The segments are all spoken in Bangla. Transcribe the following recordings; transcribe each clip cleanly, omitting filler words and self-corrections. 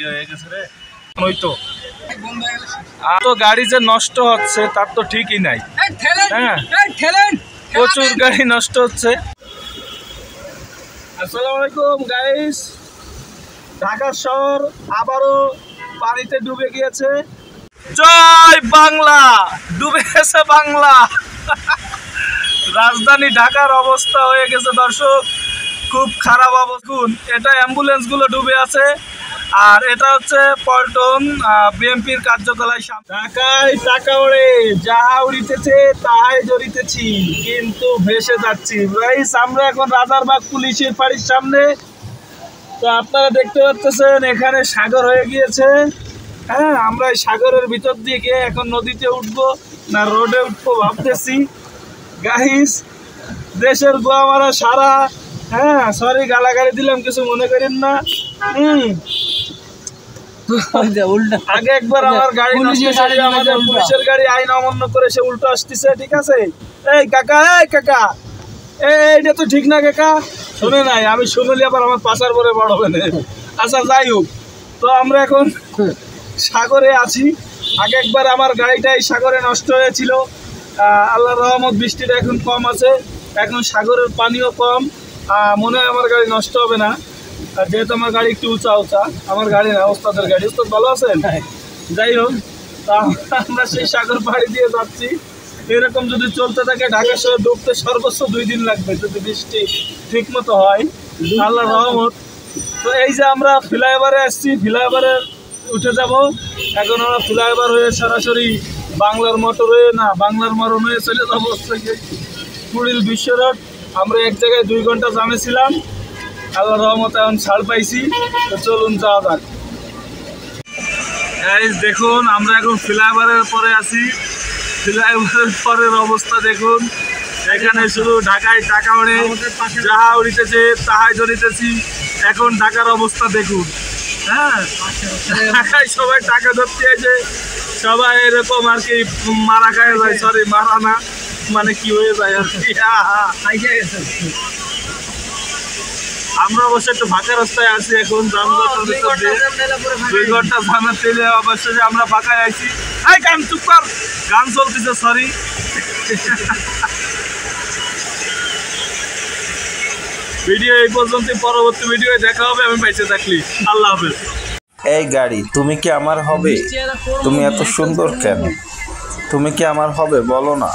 ভিডিও হয়ে গেছে রে ওই তো তো গাড়ি যে নষ্ট হচ্ছে তার তো ঠিকই নাই হ্যাঁ প্রচুর গাড়ি নষ্ট হচ্ছে আসসালামু আলাইকুম গাইস ঢাকা শহর আবারও পানিতে ডুবে গিয়েছে জয় বাংলা ডুবে গেছে বাংলা রাজধানী ঢাকার অবস্থা হয়ে গেছে দর্শক খুব খারাপ অবস্থা এটা অ্যাম্বুলেন্স গুলো ডুবে আছে আর এটা হচ্ছে পল্টন বিএমপির কার্যালয় ঢাকায় টাকা ওড়ে যাহা উড়িতেছে তাহাই জড়িতেছি কিন্তু ভেসে যাচ্ছি গাইস আমরা এখন রাজারবাগ পুলিশের বাড়ির সামনে তো আপনারা দেখতে পাচ্ছেন এখানে সাগর হয়ে গিয়েছে হ্যাঁ আমরা এই সাগরের ভিতর দিয়ে গিয়ে এখন নদীতে উঠবো না রোডে উঠবো ভাবতেছি গাইস দেশের গোয়া মারা সারা হ্যাঁ সরি গালাগালি দিলাম কিছু মনে করেন না আগে একবার আমার গাড়ি আমাদের পুলিশের গাড়ি আইন অমান্য করে সে উল্টো আসতেছে ঠিক আছে এই কাকা এইটা তো ঠিক না কাকা শুনে নাই আমি শুনলি আবার আমার পাশার পরে বড় হবে না আচ্ছা যাই হোক তো আমরা এখন সাগরে আছি আগে একবার আমার গাড়িটা এই সাগরে নষ্ট হয়েছিল আল্লাহর রহমত বৃষ্টিটা এখন কম আছে এখন সাগরের পানিও কম মনে হয় আমার গাড়ি নষ্ট হবে না যেহেতু আমার গাড়ি একটু উঁচা আমার গাড়ি না ওস্তাদের গাড়ি ওস্তাদ ভালো আছেন যাই হোক তা আমরা সেই সাগর পাড়ি দিয়ে যাচ্ছি এরকম যদি চলতে থাকে ঢাকা শহরে ডুবতে সর্বোচ্চ 2 দিন লাগবে যদি বৃষ্টি ঠিক মতো হয় আল্লাহর রহমত তো এই যে আমরা ফ্লাইওভারে আসছি ফ্লাইওভারে উঠে যাব এখন আমরা ফ্লাইওভার হয়ে সরাসরি বাংলার মোটর হয়ে না বাংলার মরণ হয়ে চলে যাবো কুড়িল বিশ্ব রোড আমরা এক জায়গায় 2 ঘন্টা জামে ছিলাম আল্লাহর রহমতে এখন ছাড় পাইছি তো চলুন যাওয়া যাক দেখুন আমরা এখন ফ্লাইওভারের পরে আছি ফ্লাইওভারের পরের অবস্থা দেখুন এখানে শুধু ঢাকায় টাকা ওড়ে যাহা উড়িতেছে তাহাই ধরিতেছি এখন ঢাকার অবস্থা দেখুন হ্যাঁ ঢাকায় সবাই টাকা ধরতে আছে সবাই এরকম আর কি মারা খায় যায় সরি মারা না মানে কি হয়ে যায় আর কি আমরা অবশ্য একটু ফাঁকা রাস্তায় আছি এখন 2 ঘন্টা জানা তেলে অবশ্যই আমরা ফাঁকায় আছি এই গান চুপ কর গান চলতেছে সরি ভিডিও এই পর্যন্ত পরবর্তী ভিডিও দেখা হবে আমি বেঁচে থাকলি আল্লাহ হাফেজ এই গাড়ি তুমি কি আমার হবে তুমি এত সুন্দর কেন তুমি কি আমার হবে বলো না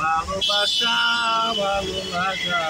ভালোবাসা ভালো লাগা